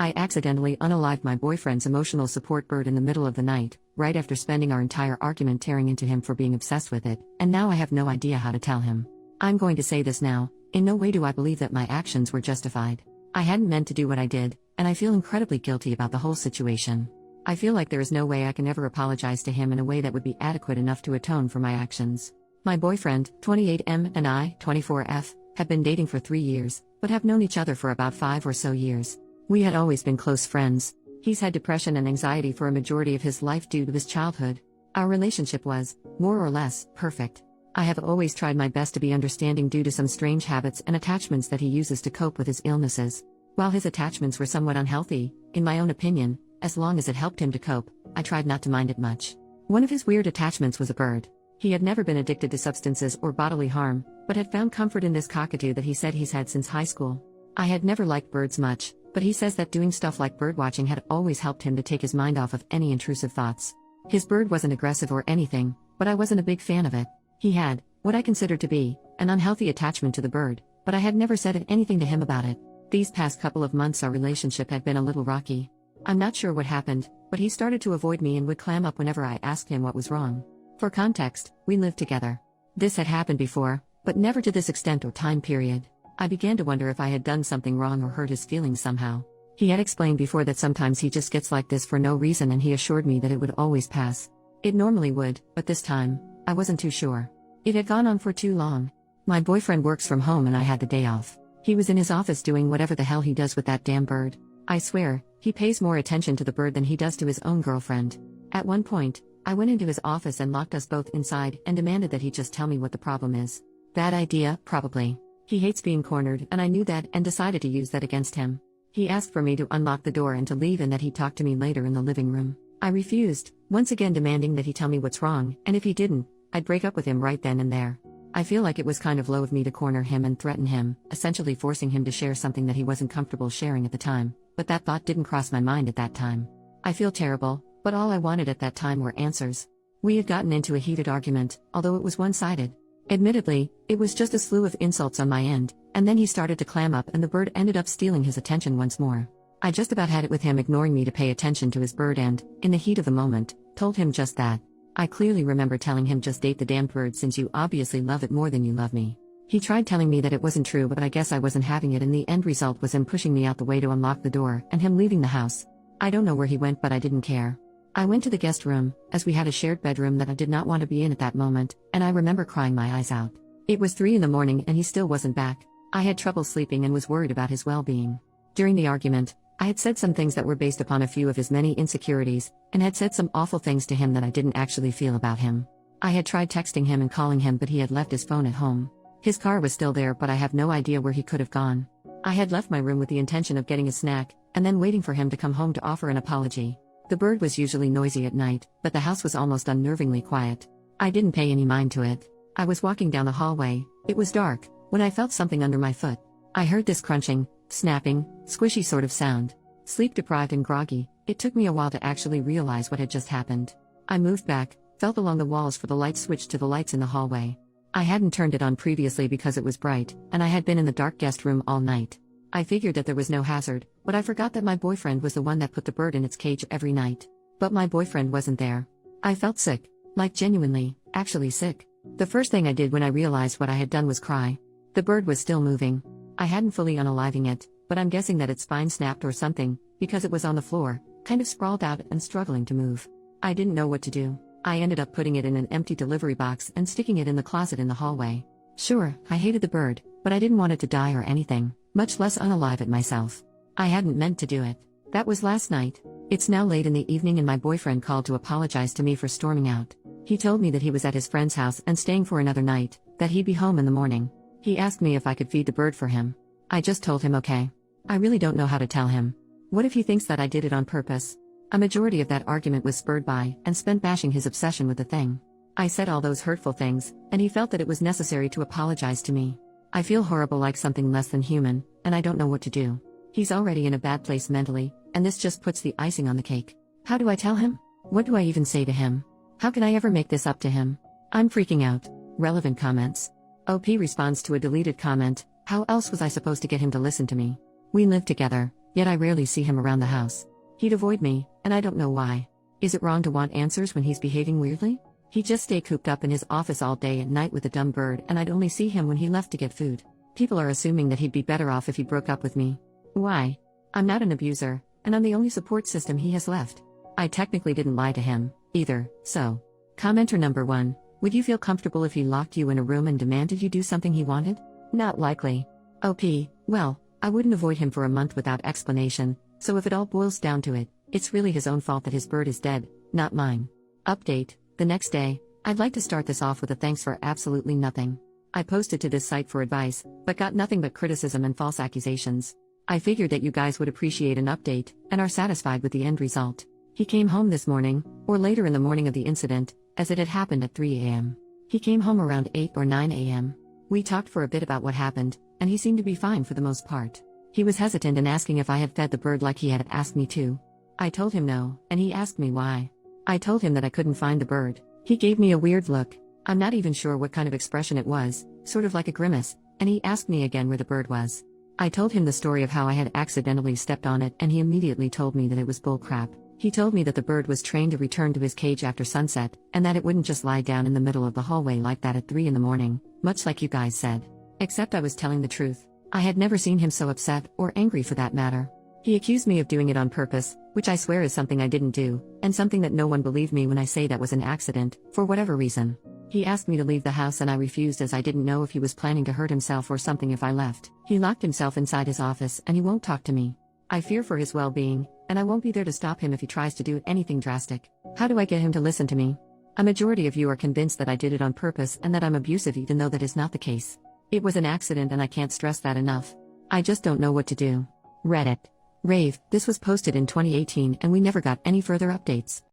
I accidentally unalived my boyfriend's emotional support bird in the middle of the night, right after spending our entire argument tearing into him for being obsessed with it, and now I have no idea how to tell him. I'm going to say this now, in no way do I believe that my actions were justified. I hadn't meant to do what I did, and I feel incredibly guilty about the whole situation. I feel like there is no way I can ever apologize to him in a way that would be adequate enough to atone for my actions. My boyfriend, 28M, and I, 24F, have been dating for 3 years, but have known each other for about 5 or so years. We had always been close friends. He's had depression and anxiety for a majority of his life due to his childhood. Our relationship was, more or less, perfect. I have always tried my best to be understanding due to some strange habits and attachments that he uses to cope with his illnesses. While his attachments were somewhat unhealthy, in my own opinion, as long as it helped him to cope, I tried not to mind it much. One of his weird attachments was a bird. He had never been addicted to substances or bodily harm, but had found comfort in this cockatoo that he said he's had since high school. I had never liked birds much, but he says that doing stuff like birdwatching had always helped him to take his mind off of any intrusive thoughts. His bird wasn't aggressive or anything, but I wasn't a big fan of it. He had, what I considered to be, an unhealthy attachment to the bird, but I had never said anything to him about it. These past couple of months our relationship had been a little rocky. I'm not sure what happened, but he started to avoid me and would clam up whenever I asked him what was wrong. For context, we lived together. This had happened before, but never to this extent or time period. I began to wonder if I had done something wrong or hurt his feelings somehow. He had explained before that sometimes he just gets like this for no reason, and he assured me that it would always pass. It normally would, but this time, I wasn't too sure. It had gone on for too long. My boyfriend works from home and I had the day off. He was in his office doing whatever the hell he does with that damn bird. I swear, he pays more attention to the bird than he does to his own girlfriend. At one point, I went into his office and locked us both inside and demanded that he just tell me what the problem is. Bad idea, probably. He hates being cornered, and I knew that and decided to use that against him. He asked for me to unlock the door and to leave and that he'd talk to me later in the living room. I refused, once again demanding that he tell me what's wrong, and if he didn't, I'd break up with him right then and there. I feel like it was kind of low of me to corner him and threaten him, essentially forcing him to share something that he wasn't comfortable sharing at the time, but that thought didn't cross my mind at that time. I feel terrible, but all I wanted at that time were answers. We had gotten into a heated argument, although it was one-sided. Admittedly, it was just a slew of insults on my end, and then he started to clam up and the bird ended up stealing his attention once more. I just about had it with him ignoring me to pay attention to his bird and, in the heat of the moment, told him just that. I clearly remember telling him just date the damn bird since you obviously love it more than you love me. He tried telling me that it wasn't true, but I guess I wasn't having it, and the end result was him pushing me out the way to unlock the door and him leaving the house. I don't know where he went, but I didn't care. I went to the guest room, as we had a shared bedroom that I did not want to be in at that moment, and I remember crying my eyes out. It was 3 in the morning and he still wasn't back. I had trouble sleeping and was worried about his well-being. During the argument, I had said some things that were based upon a few of his many insecurities, and had said some awful things to him that I didn't actually feel about him. I had tried texting him and calling him, but he had left his phone at home. His car was still there, but I have no idea where he could have gone. I had left my room with the intention of getting a snack, and then waiting for him to come home to offer an apology. The bird was usually noisy at night, but the house was almost unnervingly quiet. I didn't pay any mind to it. I was walking down the hallway, it was dark, when I felt something under my foot. I heard this crunching, snapping, squishy sort of sound. Sleep-deprived and groggy, it took me a while to actually realize what had just happened. I moved back, felt along the walls for the light switch to the lights in the hallway. I hadn't turned it on previously because it was bright, and I had been in the dark guest room all night. I figured that there was no hazard, but I forgot that my boyfriend was the one that put the bird in its cage every night. But my boyfriend wasn't there. I felt sick. Like genuinely, actually sick. The first thing I did when I realized what I had done was cry. The bird was still moving. I hadn't fully unaliving it, but I'm guessing that its spine snapped or something, because it was on the floor, kind of sprawled out and struggling to move. I didn't know what to do. I ended up putting it in an empty delivery box and sticking it in the closet in the hallway. Sure, I hated the bird, but I didn't want it to die or anything, much less unalive it myself. I hadn't meant to do it. That was last night. It's now late in the evening and my boyfriend called to apologize to me for storming out. He told me that he was at his friend's house and staying for another night, that he'd be home in the morning. He asked me if I could feed the bird for him. I just told him okay. I really don't know how to tell him. What if he thinks that I did it on purpose? A majority of that argument was spurred by and spent bashing his obsession with the thing. I said all those hurtful things, and he felt that it was necessary to apologize to me. I feel horrible, like something less than human, and I don't know what to do. He's already in a bad place mentally, and this just puts the icing on the cake. How do I tell him? What do I even say to him? How can I ever make this up to him? I'm freaking out. Relevant comments. OP responds to a deleted comment. How else was I supposed to get him to listen to me? We live together, yet I rarely see him around the house. He'd avoid me, and I don't know why. Is it wrong to want answers when he's behaving weirdly? He'd just stay cooped up in his office all day and night with a dumb bird, and I'd only see him when he left to get food. People are assuming that he'd be better off if he broke up with me. Why? I'm not an abuser, and I'm the only support system he has left. I technically didn't lie to him, either, so. Commenter number 1, would you feel comfortable if he locked you in a room and demanded you do something he wanted? Not likely. OP, well, I wouldn't avoid him for a month without explanation, so if it all boils down to it, it's really his own fault that his bird is dead, not mine. Update, the next day, I'd like to start this off with a thanks for absolutely nothing. I posted to this site for advice, but got nothing but criticism and false accusations. I figured that you guys would appreciate an update, and are satisfied with the end result. He came home this morning, or later in the morning of the incident, as it had happened at 3 a.m. He came home around 8 or 9 a.m. We talked for a bit about what happened, and he seemed to be fine for the most part. He was hesitant in asking if I had fed the bird like he had asked me to. I told him no, and he asked me why. I told him that I couldn't find the bird. He gave me a weird look. I'm not even sure what kind of expression it was, sort of like a grimace, and he asked me again where the bird was. I told him the story of how I had accidentally stepped on it, and he immediately told me that it was bullcrap. He told me that the bird was trained to return to his cage after sunset, and that it wouldn't just lie down in the middle of the hallway like that at 3 in the morning, much like you guys said. Except I was telling the truth. I had never seen him so upset, or angry for that matter. He accused me of doing it on purpose, which I swear is something I didn't do, and something that no one believed me when I say that was an accident, for whatever reason. He asked me to leave the house and I refused as I didn't know if he was planning to hurt himself or something if I left. He locked himself inside his office and he won't talk to me. I fear for his well-being, and I won't be there to stop him if he tries to do anything drastic. How do I get him to listen to me? A majority of you are convinced that I did it on purpose and that I'm abusive, even though that is not the case. It was an accident and I can't stress that enough. I just don't know what to do. Reddit. Rave, this was posted in 2018 and we never got any further updates.